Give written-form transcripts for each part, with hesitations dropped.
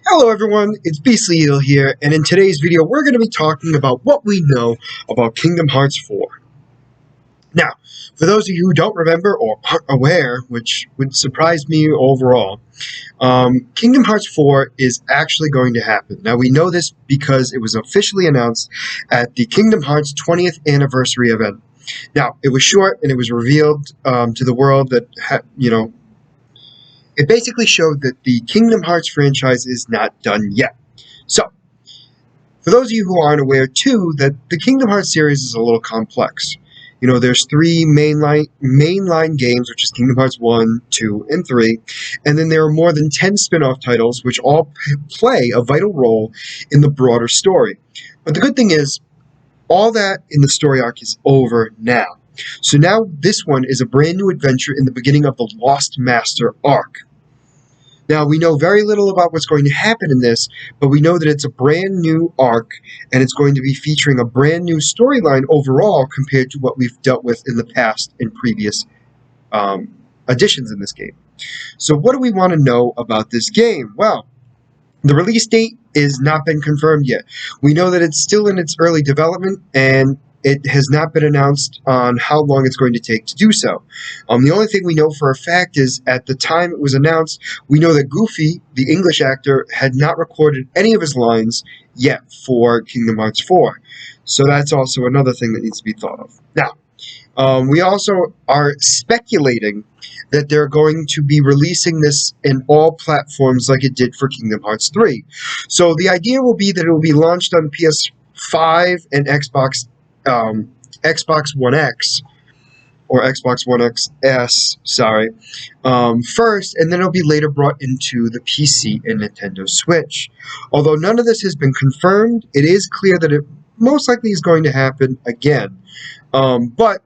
Hello everyone, it's Beastly Eel here, and in today's video we're going to be talking about what we know about Kingdom Hearts 4. Now, for those of you who don't remember or aren't aware, which would surprise me overall, Kingdom Hearts 4 is actually going to happen. Now, we know this because it was officially announced at the Kingdom Hearts 20th anniversary event. Now, it was short and it was revealed to the world that, it basically showed that the Kingdom Hearts franchise is not done yet. So, for those of you who aren't aware, too, that the Kingdom Hearts series is a little complex. You know, there's three mainline games, which is Kingdom Hearts 1, 2, and 3, and then there are more than 10 spin-off titles, which all play a vital role in the broader story. But the good thing is, all that in the story arc is over now. So now this one is a brand new adventure in the beginning of the Lost Master arc. Now, we know very little about what's going to happen in this, but we know that it's a brand new arc, and it's going to be featuring a brand new storyline overall compared to what we've dealt with in the past in previous editions in this game. So what do we want to know about this game? Well, the release date has not been confirmed yet. We know that it's still in its early development, and it has not been announced on how long it's going to take to do so. The only thing we know for a fact is at the time it was announced, we know that Goofy, the English actor, had not recorded any of his lines yet for Kingdom Hearts 4. So that's also another thing that needs to be thought of. Now, we also are speculating that they're going to be releasing this in all platforms like it did for Kingdom Hearts 3. So the idea will be that it will be launched on PS5 and Xbox One X, or Xbox One XS, first, and then it'll be later brought into the PC and Nintendo Switch. Although none of this has been confirmed, it is clear that it most likely is going to happen again. But,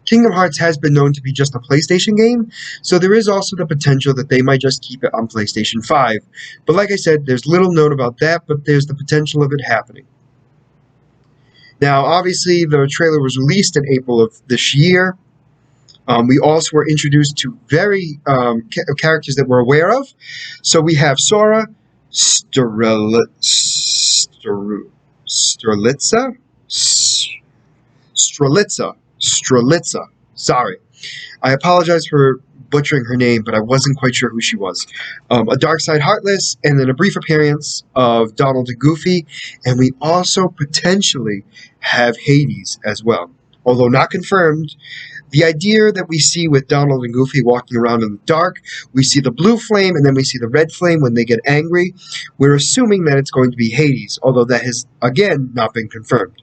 Kingdom Hearts has been known to be just a PlayStation game, so there is also the potential that they might just keep it on PlayStation 5. But like I said, there's little known about that, but there's the potential of it happening. Now, obviously, the trailer was released in April of this year. We also were introduced to very characters that we're aware of. So we have Sora, Strelitza. Sorry. I apologize for butchering her name, but I wasn't quite sure who she was. A Dark Side Heartless, and then a brief appearance of Donald and Goofy, and we also potentially have Hades as well. Although not confirmed, the idea that we see with Donald and Goofy walking around in the dark, we see the blue flame and then we see the red flame when they get angry. We're assuming that it's going to be Hades, although that has, again, not been confirmed.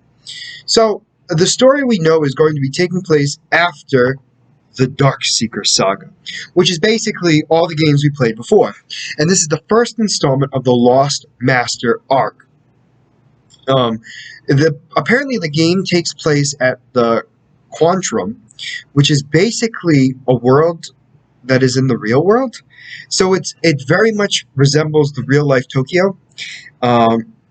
So, the story we know is going to be taking place after the Darkseeker saga, which is basically all the games we played before. And this is the first installment of the Lost Master arc. Apparently the game takes place at the Quantrum, which is basically a world that is in the real world. So it very much resembles the real-life Tokyo.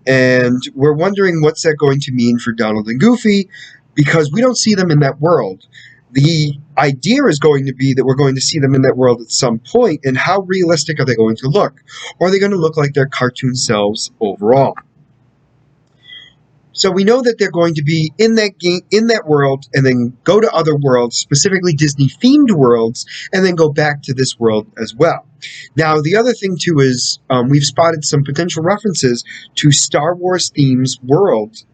And we're wondering what's that going to mean for Donald and Goofy, because we don't see them in that world. The idea is going to be that we're going to see them in that world at some point, and how realistic are they going to look? Or are they going to look like their cartoon selves overall? So we know that they're going to be in that game, in that world, and then go to other worlds, specifically Disney-themed worlds, and then go back to this world as well. Now, the other thing, too, is we've spotted some potential references to Star Wars themed world,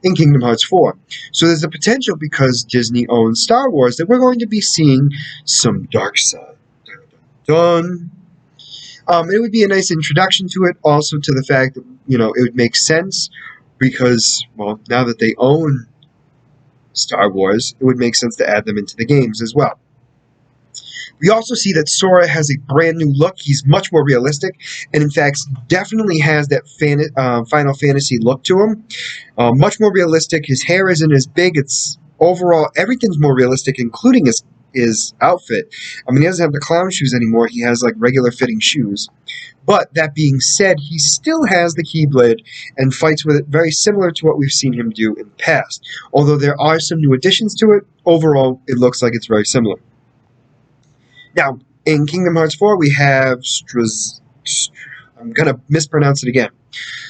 in Kingdom Hearts 4. So there's a potential, because Disney owns Star Wars, that we're going to be seeing some dark side. Dun. It would be a nice introduction to it, also to the fact that, it would make sense, because, well, now that they own Star Wars, it would make sense to add them into the games as well. We also see that Sora has a brand new look. He's much more realistic, and in fact, definitely has that Final Fantasy look to him. Much more realistic. His hair isn't as big. It's overall, everything's more realistic, including his outfit. I mean, he doesn't have the clown shoes anymore. He has like regular fitting shoes. But that being said, he still has the Keyblade and fights with it very similar to what we've seen him do in the past. Although there are some new additions to it, overall, it looks like it's very similar. Now, in Kingdom Hearts 4, we have I'm going to mispronounce it again.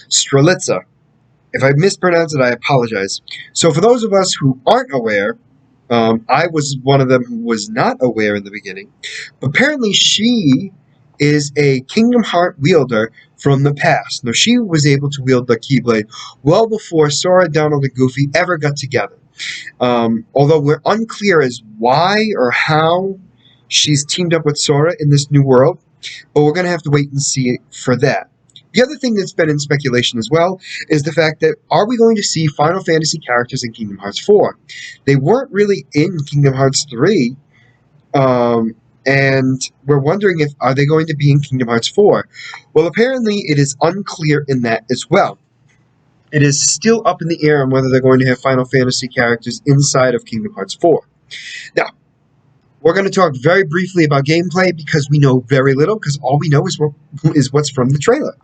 Strelitza. If I mispronounce it, I apologize. So for those of us who aren't aware, I was one of them who was not aware in the beginning. Apparently, she is a Kingdom Heart wielder from the past. Now, she was able to wield the Keyblade well before Sora, Donald, and Goofy ever got together. Although we're unclear as why or how she's teamed up with Sora in this new world, but we're going to have to wait and see for that. The other thing that's been in speculation as well is the fact that are we going to see Final Fantasy characters in Kingdom Hearts 4? They weren't really in Kingdom Hearts 3, and we're wondering if are they going to be in Kingdom Hearts 4? Well, apparently it is unclear in that as well. It is still up in the air on whether they're going to have Final Fantasy characters inside of Kingdom Hearts 4. Now, we're going to talk very briefly about gameplay because we know very little, because all we know is what's from the trailer.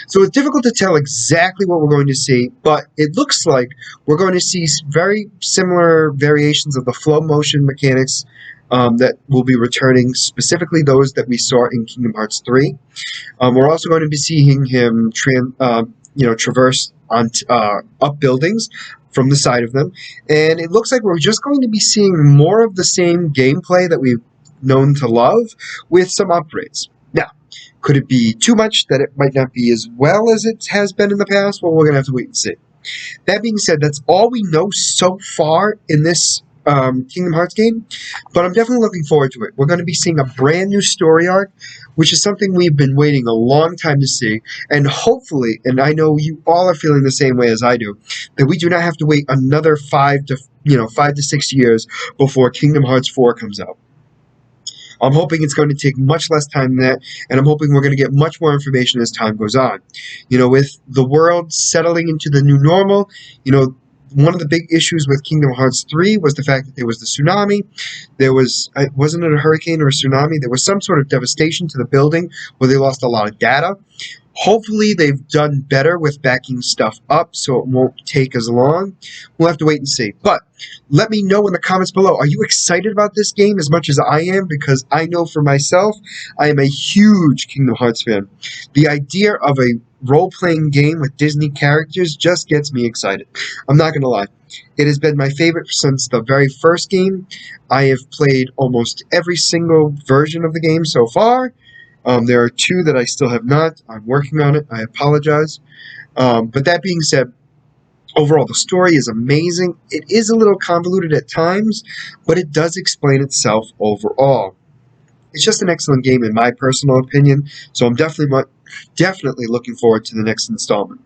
So it's difficult to tell exactly what we're going to see, but it looks like we're going to see very similar variations of the flow motion mechanics that will be returning, specifically those that we saw in Kingdom Hearts 3. We're also going to be seeing him traverse on up buildings from the side of them, and it looks like we're just going to be seeing more of the same gameplay that we've known to love with some upgrades. Now, could it be too much that it might not be as well as it has been in the past? Well, we're going to have to wait and see. That being said, that's all we know so far in this Kingdom Hearts game, but I'm definitely looking forward to it. We're going to be seeing a brand new story arc, which is something we've been waiting a long time to see, and hopefully, and I know you all are feeling the same way as I do, that we do not have to wait another 5 to 6 years before Kingdom Hearts 4 comes out. I'm hoping it's going to take much less time than that, and I'm hoping we're going to get much more information as time goes on. With the world settling into the new normal, one of the big issues with Kingdom Hearts 3 was the fact that there was the tsunami. There was, wasn't it a hurricane or a tsunami? There was some sort of devastation to the building where they lost a lot of data. Hopefully they've done better with backing stuff up so it won't take as long. We'll have to wait and see. But let me know in the comments below. Are you excited about this game as much as I am? Because I know for myself, I am a huge Kingdom Hearts fan. The idea of a role-playing game with Disney characters just gets me excited. I'm not going to lie. It has been my favorite since the very first game. I have played almost every single version of the game so far. There are 2 that I still have not. I'm working on it. I apologize. But that being said, overall, the story is amazing. It is a little convoluted at times, but it does explain itself overall. It's just an excellent game in my personal opinion, so I'm definitely looking forward to the next installment.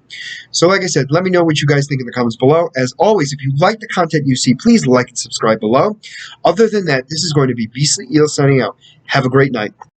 So like I said, let me know what you guys think in the comments below. As always, if you like the content you see, please like and subscribe below. Other than that, this is going to be Beastly Eel signing out. Have a great night.